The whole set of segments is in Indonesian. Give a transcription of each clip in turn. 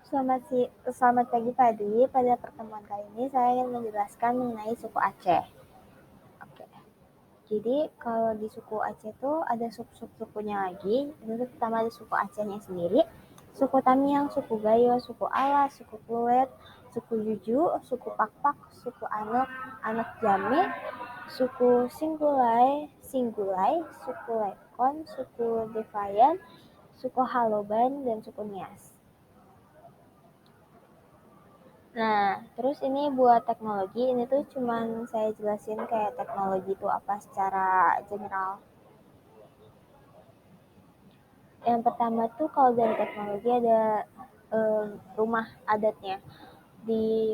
Selamat pagi Fadli. Pada pertemuan kali ini saya ingin menjelaskan mengenai suku Aceh. Oke. Jadi kalau di suku Aceh itu ada suku-sukunya lagi. Itu pertama ada suku Acehnya sendiri, suku Tamiang, suku Gayo, suku Alas, suku Pluit, suku Juju, suku Pakpak, suku Anak Jami, suku Singgulai, suku Lekon, suku Devayan, suku Haloban, dan suku Nias. Nah, terus ini buat teknologi, ini tuh cuman saya jelasin kayak teknologi itu apa secara general. Yang pertama tuh kalau dari teknologi ada rumah adatnya.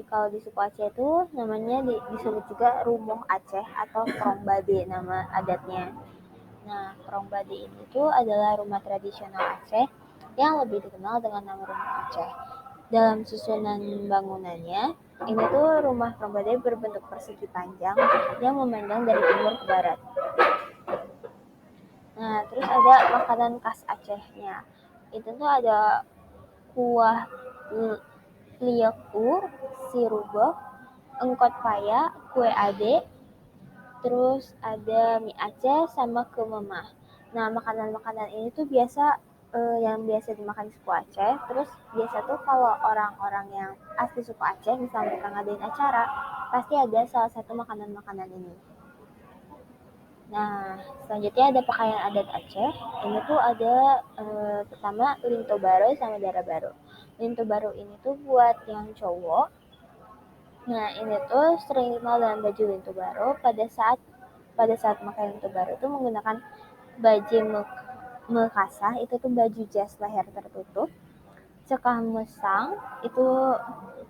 Kalau di suku Aceh itu namanya disebut juga Rumoh Aceh atau Krongbade nama adatnya. Nah, Krongbade ini tuh adalah rumah tradisional Aceh yang lebih dikenal dengan nama Rumah Aceh. Dalam susunan bangunannya, ini tuh rumah Krongbade berbentuk persegi panjang yang memandang dari timur ke barat. Nah, terus ada makanan khas Acehnya. Itu tuh ada kuah lieku, siruboh, engkot paya, kue ade, terus ada mie Aceh sama kememah. Nah, makanan-makanan ini tuh yang biasa dimakan di suku Aceh. Terus biasa tuh kalau orang-orang yang asli suku Aceh, misalnya mereka ngadain acara, pasti ada salah satu makanan-makanan ini. Nah, selanjutnya ada pakaian adat Aceh. Ini tuh ada pertama linto baru sama dara baru. Linto baru ini tuh buat yang cowok. Nah, ini tuh sering dikenal dengan baju linto baru pada saat pakai linto baru itu menggunakan baju mekasah, itu tuh baju jas leher tertutup. Cekah mesang itu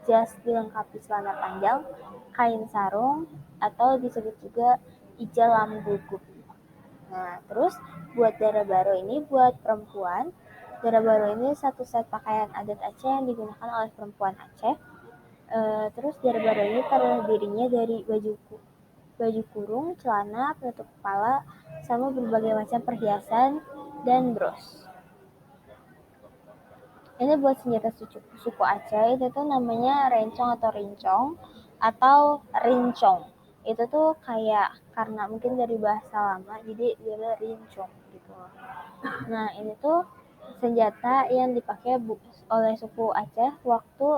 jas dilengkapi celana panjang, kain sarung, atau disebut juga ijal lambugu. Nah, terus buat dara baru ini buat perempuan. Dara baru ini satu set pakaian adat Aceh yang digunakan oleh perempuan Aceh. Terus dara baru ini terdirinya dari baju kurung, celana, penutup kepala, sama berbagai macam perhiasan dan bros. Ini buat senjata suku Aceh, itu tuh namanya rencong atau rincong atau rincong. Itu tuh kayak karena mungkin dari bahasa lama jadi dia rincong gitu. Nah, ini tuh senjata yang dipakai oleh suku Aceh waktu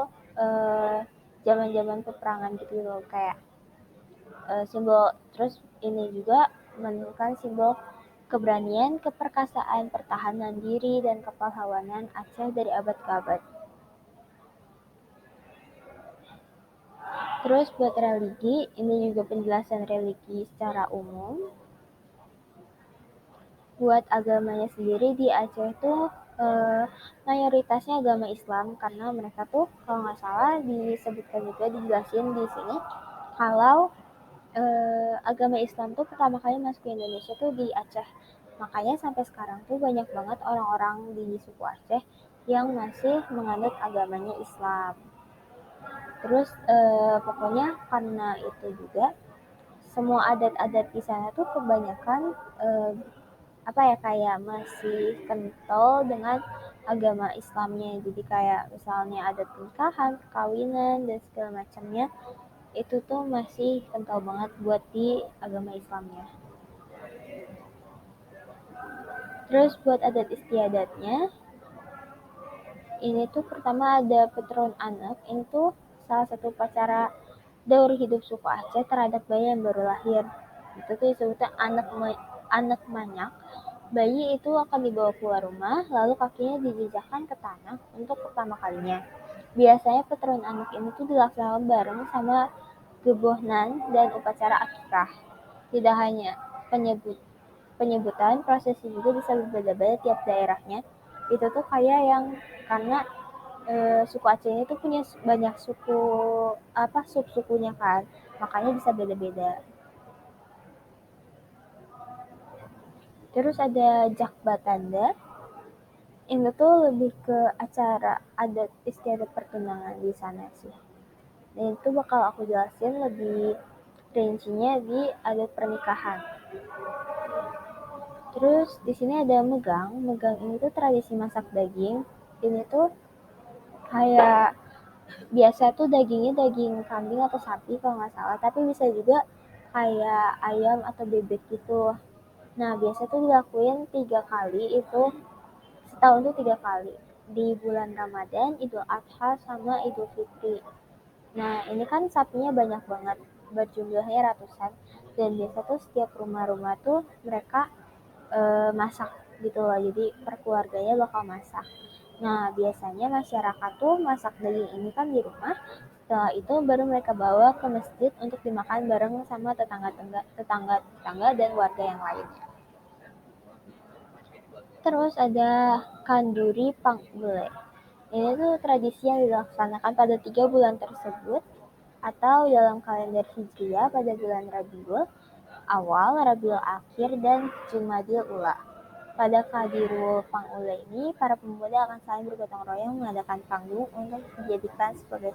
zaman-zaman peperangan gitu loh, kayak simbol. Terus ini juga menunjukkan simbol keberanian, keperkasaan, pertahanan diri, dan kepahlawanan Aceh dari abad ke abad. Terus buat religi, ini juga penjelasan religi secara umum. Buat agamanya sendiri di Aceh tuh mayoritasnya agama Islam, karena mereka tuh kalau nggak salah disebutkan juga dijelasin di sini kalau agama Islam tuh pertama kali masuk ke Indonesia tuh di Aceh. Makanya sampai sekarang tuh banyak banget orang-orang di suku Aceh yang masih menganut agamanya Islam. Terus pokoknya karena itu juga semua adat-adat di sana tuh kebanyakan kayak masih kental dengan agama Islamnya. Jadi kayak misalnya adat pernikahan, perkawinan, dan segala macamnya itu tuh masih kental banget buat di agama Islamnya. Terus buat adat istiadatnya, ini tuh pertama ada Petrun Anak. Ini tuh salah satu upacara daur hidup suku Aceh terhadap bayi yang baru lahir. Itu tuh disebutnya anak manyak. Bayi itu akan dibawa keluar rumah, lalu kakinya dijejakkan ke tanah untuk pertama kalinya. Biasanya Petrun Anak ini tuh dilaksanakan bareng sama gebohnan dan upacara akikah. Tidak hanya penyebutan, prosesi juga bisa berbeda-beda tiap daerahnya. Itu tuh kayak yang karena suku Aceh ini tuh punya banyak sub-sukunya kan, makanya bisa beda-beda. Terus ada Jak Batanda, ini tuh lebih ke acara adat istiadat pertunangan di sana sih. Dan itu bakal aku jelasin lebih rincinya di adat pernikahan. Terus di sini ada megang. Megang ini tuh tradisi masak daging. Ini tuh kayak biasa tuh dagingnya daging kambing atau sapi kalau nggak salah, tapi bisa juga kayak ayam atau bebek gitu. Nah, biasa tuh dilakuin 3 kali itu, setahun tuh 3 kali. Di bulan Ramadan, Idul Adha, sama Idul Fitri. Nah, ini kan sapinya banyak banget, berjumlahnya ratusan. Dan biasa tuh setiap rumah-rumah tuh mereka masak gitu loh. Jadi per keluarganya bakal masak. Nah, biasanya masyarakat tuh masak daging ini kan di rumah. Setelah itu baru mereka bawa ke masjid untuk dimakan bareng sama tetangga-tetangga dan warga yang lainnya. Terus ada Kanduri Pangbele. Ini tuh tradisi yang dilaksanakan pada 3 bulan tersebut atau dalam kalender Hijriah pada bulan Rabiul Awal, Rabiul Akhir, dan Jumadil Ula. Pada Kadirul Pangule ini, para pemuda akan saling bergotong royong mengadakan panggung untuk dijadikan sebagai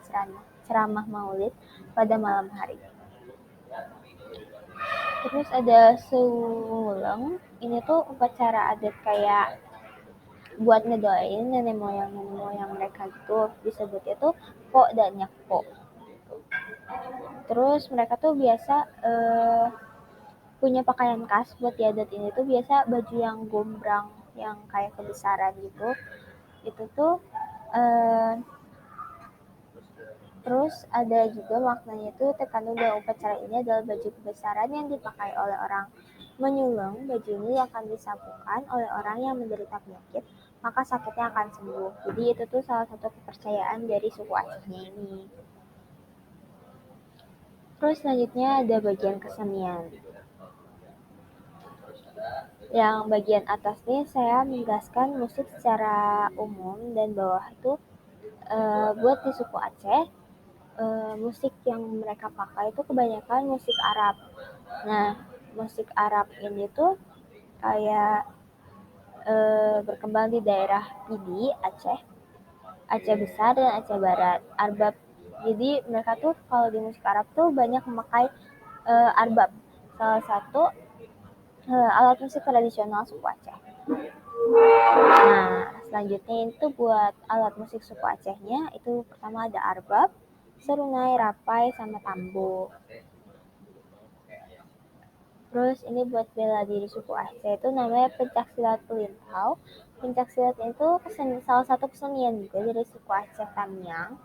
ceramah maulid pada malam hari. Terus ada Sewuleng, ini tuh upacara adat kayak buat ngedoain nenek moyang mereka gitu, disebutnya tuh po dan nyakpo. Terus mereka tuh biasa punya pakaian khas buat di adat ini tuh biasa baju yang gombrang yang kayak kebesaran gitu. Itu tuh eh, terus ada juga maknanya itu terkandung dalam upacara ini adalah baju kebesaran yang dipakai oleh orang menyuleng. Baju ini akan disapukan oleh orang yang menderita penyakit, maka sakitnya akan sembuh. Jadi itu tuh salah satu kepercayaan dari suku Acehnya ini. Terus selanjutnya ada bagian kesenian. Yang bagian atas nih saya menjelaskan musik secara umum dan bawah itu buat di suku Aceh musik yang mereka pakai itu kebanyakan musik Arab. Nah, musik Arab ini tuh kayak berkembang di daerah Pidi, Aceh, Aceh Besar dan Aceh Barat. Arbab. Jadi mereka tuh kalau di musik Arab tuh banyak memakai arbab. Salah satu alat musik tradisional suku Aceh. Nah, selanjutnya itu buat alat musik suku Acehnya, itu pertama ada arbab, serunai, rapai, sama tambo. Terus ini buat bela diri suku Aceh itu namanya pencaksilat pelintau. Pencaksilat itu salah satu kesenian juga dari suku Aceh Tamiang.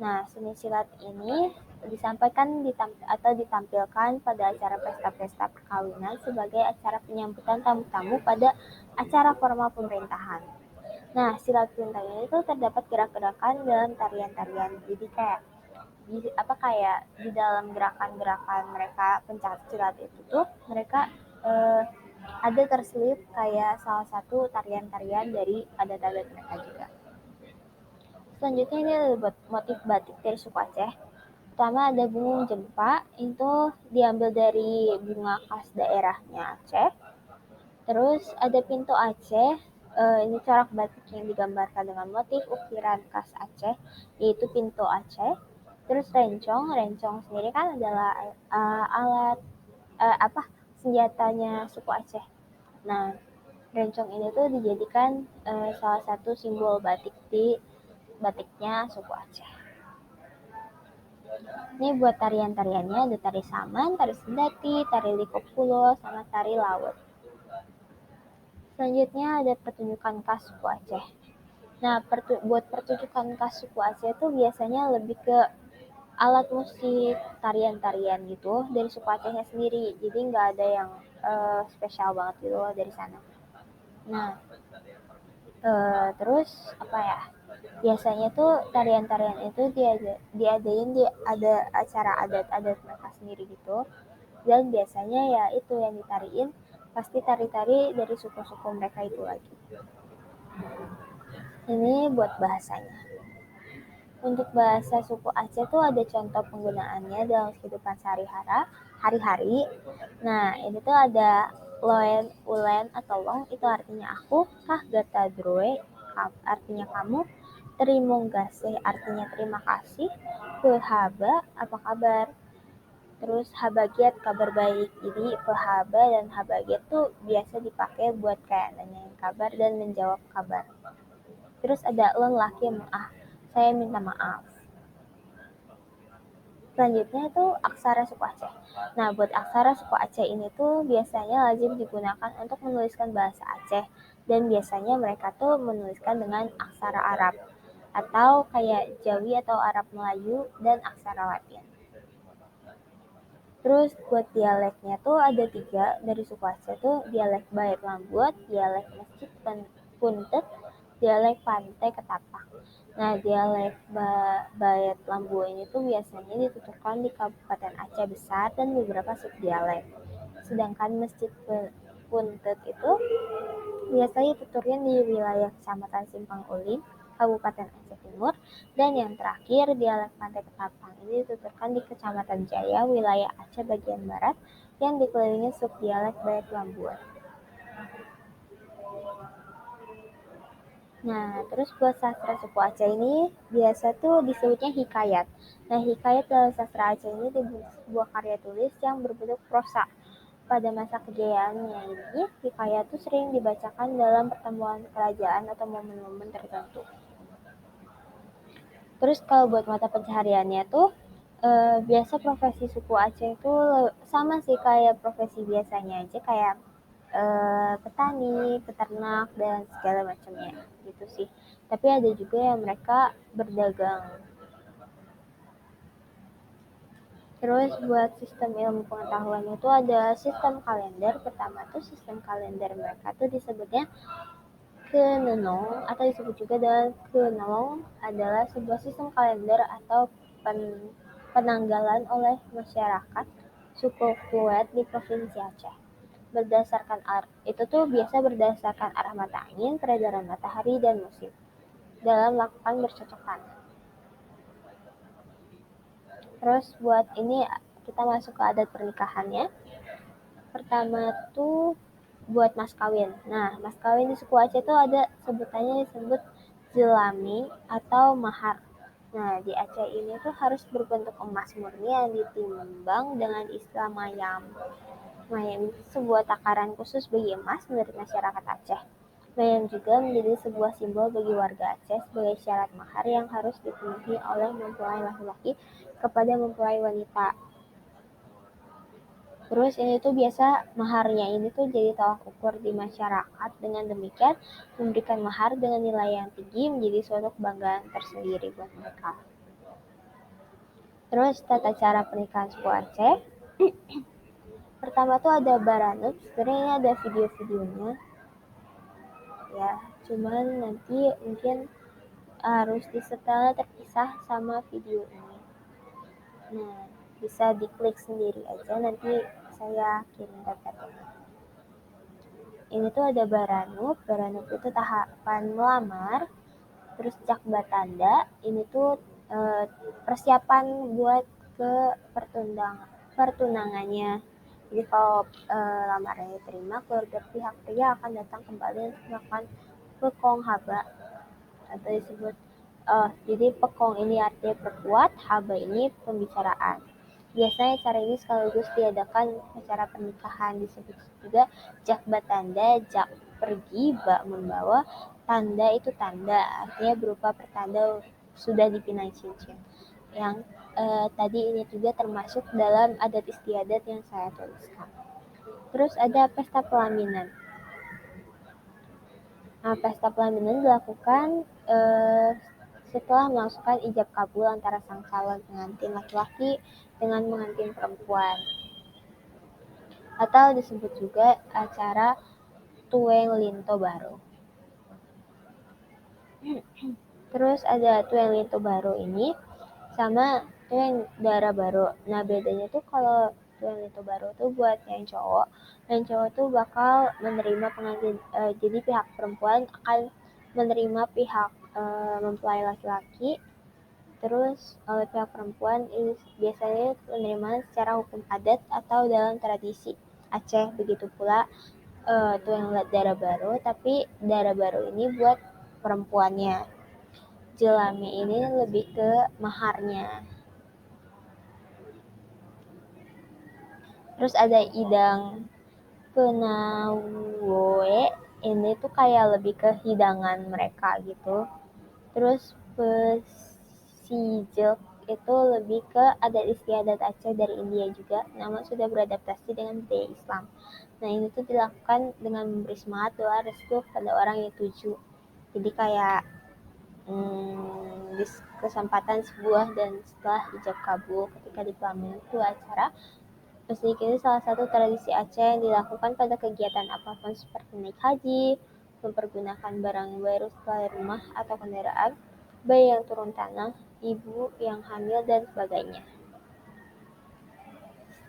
Nah, seni silat ini disampaikan atau ditampilkan pada acara pesta-pesta perkawinan sebagai acara penyambutan tamu-tamu pada acara formal pemerintahan. Nah, silat pelintang ini tuh terdapat gerak-gerakan dalam tarian-tarian. Jadi kayak di dalam gerakan-gerakan mereka pencak silat itu tuh mereka ada terselip kayak salah satu tarian-tarian dari adat-adat mereka juga. Selanjutnya ini ada motif batik dari suku Aceh. Pertama ada bunga jempa, itu diambil dari bunga khas daerahnya Aceh. Terus ada pintu Aceh, ini corak batik yang digambarkan dengan motif ukiran khas Aceh, yaitu pintu Aceh. Terus rencong sendiri kan adalah alat senjatanya suku Aceh. Nah, rencong ini tuh dijadikan salah satu simbol batiknya suku Aceh. Ini buat tarian-tariannya ada tari saman, tari sendati, tari likop pulo, sama tari laut. Selanjutnya ada pertunjukan khas suku Aceh. Nah, buat pertunjukan khas suku Aceh itu biasanya lebih ke alat musik, tarian-tarian gitu dari suku Acehnya sendiri. Jadi nggak ada yang spesial banget gitu loh dari sana. Nah, terus apa ya? Biasanya tuh tarian-tarian itu diadain di ada acara adat-adat mereka sendiri gitu. Dan biasanya ya itu yang ditariin pasti tari-tari dari suku-suku mereka itu lagi. Ini buat bahasanya. Untuk bahasa suku Aceh tuh ada contoh penggunaannya dalam kehidupan hari-hari. Nah, ini tuh ada loen, ulen, atau long, itu artinya aku, kah gata droe, artinya kamu, terimonggasih, artinya terima kasih, pehaba, apa kabar, terus habagiat, kabar baik. Jadi pehaba dan habagiat tuh biasa dipakai buat kayak nanyain kabar dan menjawab kabar. Terus ada lelaki Saya minta maaf. Selanjutnya itu aksara suku Aceh. Nah, buat aksara suku Aceh ini tuh biasanya lazim digunakan untuk menuliskan bahasa Aceh, dan biasanya mereka tuh menuliskan dengan aksara Arab atau kayak Jawi atau Arab Melayu dan aksara Latin. Terus buat dialeknya tuh ada 3 dari suku Aceh tuh: dialek Bait Lambut, dialek Mesjid Puntet, dialek Pantai Ketapang. Nah, dialek Bait Lambu ini tuh biasanya dituturkan di Kabupaten Aceh Besar dan beberapa subdialek. Sedangkan Mesjid Puntet itu biasanya tuturnya di wilayah Kecamatan Simpang Ulim, Kabupaten Aceh Timur, dan yang terakhir dialek Pantai Ketapang ini dituturkan di Kecamatan Jaya, wilayah Aceh bagian barat, yang dikelilingi subdialek Bait Lambuan. Nah, terus buat sastra suku Aceh ini biasa tuh disebutnya hikayat. Nah, hikayat dalam sastra Aceh ini sebuah karya tulis yang berbentuk prosa. Pada masa kejayaannya ini, hikayat tuh sering dibacakan dalam pertemuan kerajaan atau momen-momen tertentu. Terus kalau buat mata pencahariannya tuh biasa profesi suku Aceh itu sama sih kayak profesi biasanya aja, kayak petani, peternak, dan segala macamnya gitu sih. Tapi ada juga yang mereka berdagang. Terus buat sistem ilmu pengetahuannya itu ada sistem kalender. Pertama tuh sistem kalender mereka tuh disebutnya Kenenong, atau disebut juga dengan Kenelong, adalah sebuah sistem kalender atau penanggalan oleh masyarakat suku Kluet di Provinsi Aceh. Berdasarkan itu tuh biasa berdasarkan arah mata angin, peredaran matahari, dan musim dalam melakukan bercocokan. Terus buat ini kita masuk ke adat pernikahannya. Pertama tuh buat mas kawin. Nah, mas kawin di suku Aceh tuh ada sebutannya disebut jelami atau mahar. Nah, di Aceh ini tuh harus berbentuk emas murni yang ditimbang dengan istilah mayam. Mayam itu sebuah takaran khusus bagi emas menurut masyarakat Aceh. Mayam juga menjadi sebuah simbol bagi warga Aceh sebagai syarat mahar yang harus dipenuhi oleh mempelai laki-laki kepada mempelai wanita. Terus ini tuh biasa maharnya ini tuh jadi tolak ukur di masyarakat. Dengan demikian, memberikan mahar dengan nilai yang tinggi menjadi suatu kebanggaan tersendiri buat mereka. Terus tata cara pernikahan suku Aceh. Pertama tuh ada baranub, sebenarnya ini ada video-videonya. Ya, cuman nanti mungkin harus disetel terpisah sama video ini. Nah, bisa diklik sendiri aja, nanti saya kirim daftarnya. Ini tuh ada baranub itu tahapan melamar. Terus jakba tanda, ini tuh persiapan buat ke pertunangannya. Jadi kalau lamarannya diterima, keluarga pihak pria akan datang kembali untuk melakukan pekong haba, atau disebut jadi pekong ini artinya perkuat, haba ini pembicaraan. Biasanya cara ini sekaligus diadakan acara pernikahan. Disebut juga jakba tanda. Jak pergi, bak membawa, tanda itu tanda, artinya berupa pertanda sudah dipinang cincin. Yang tadi ini juga termasuk dalam adat istiadat yang saya tuliskan. Terus ada pesta pelaminan. Nah, pesta pelaminan dilakukan setelah melangsungkan ijab kabul antara sang calon pengantin laki-laki dengan pengantin perempuan, atau disebut juga acara Tueng Linto Baru. Terus ada Tueng Linto Baru ini sama Tueng Dara Baru. Nah, bedanya tuh kalau Tueng Linto Baru tuh buat yang cowok tuh bakal menerima pengantin, jadi pihak perempuan akan menerima pihak mempelai laki-laki. Terus oleh pihak perempuan ini biasanya penerimaan secara hukum adat atau dalam tradisi Aceh. Begitu pula Tueng Dara Baru, tapi Dara Baru ini buat perempuannya. Jelami ini lebih ke maharnya. Terus ada idang penawoe, ini tuh kayak lebih ke hidangan mereka gitu. Terus Pesijek itu lebih ke adat istiadat Aceh dari India juga, namun sudah beradaptasi dengan budaya Islam. Nah, ini tuh dilakukan dengan memberi semangat doa restu pada orang yang tuju. Jadi kayak di kesempatan sebuah dan setelah ijab kabul ketika di Pelamin itu acara. Musik ini salah satu tradisi Aceh yang dilakukan pada kegiatan apapun seperti naik haji, mempergunakan barang yang baru setelah rumah atau kendaraan, bayi yang turun tanah, ibu yang hamil, dan sebagainya.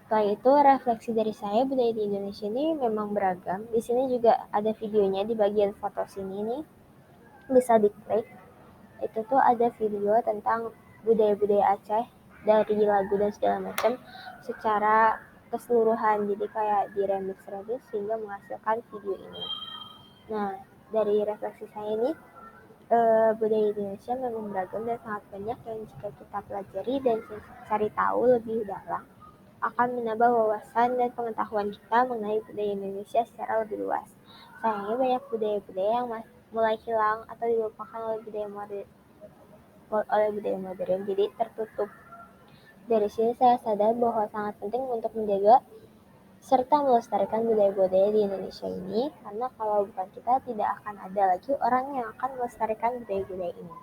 Setelah itu, refleksi dari saya budaya di Indonesia ini memang beragam. Di sini juga ada videonya di bagian foto sini nih. Bisa diklik. Itu tuh ada video tentang budaya-budaya Aceh dari lagu dan segala macam secara keseluruhan. Jadi kayak di remix sehingga menghasilkan video ini. Nah, dari refleksi saya ini budaya Indonesia memang beragam dan sangat banyak yang jika kita pelajari dan cari tahu lebih dalam akan menambah wawasan dan pengetahuan kita mengenai budaya Indonesia secara lebih luas. Sayangnya banyak budaya-budaya yang mulai hilang atau dilupakan oleh budaya modern, jadi tertutup. Dari sini saya sadar bahwa sangat penting untuk menjaga serta melestarikan budaya-budaya di Indonesia ini, karena kalau bukan kita tidak akan ada lagi orang yang akan melestarikan budaya-budaya ini.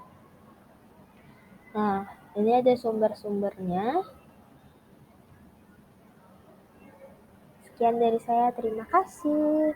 Nah, ini ada sumber-sumbernya. Sekian dari saya, terima kasih.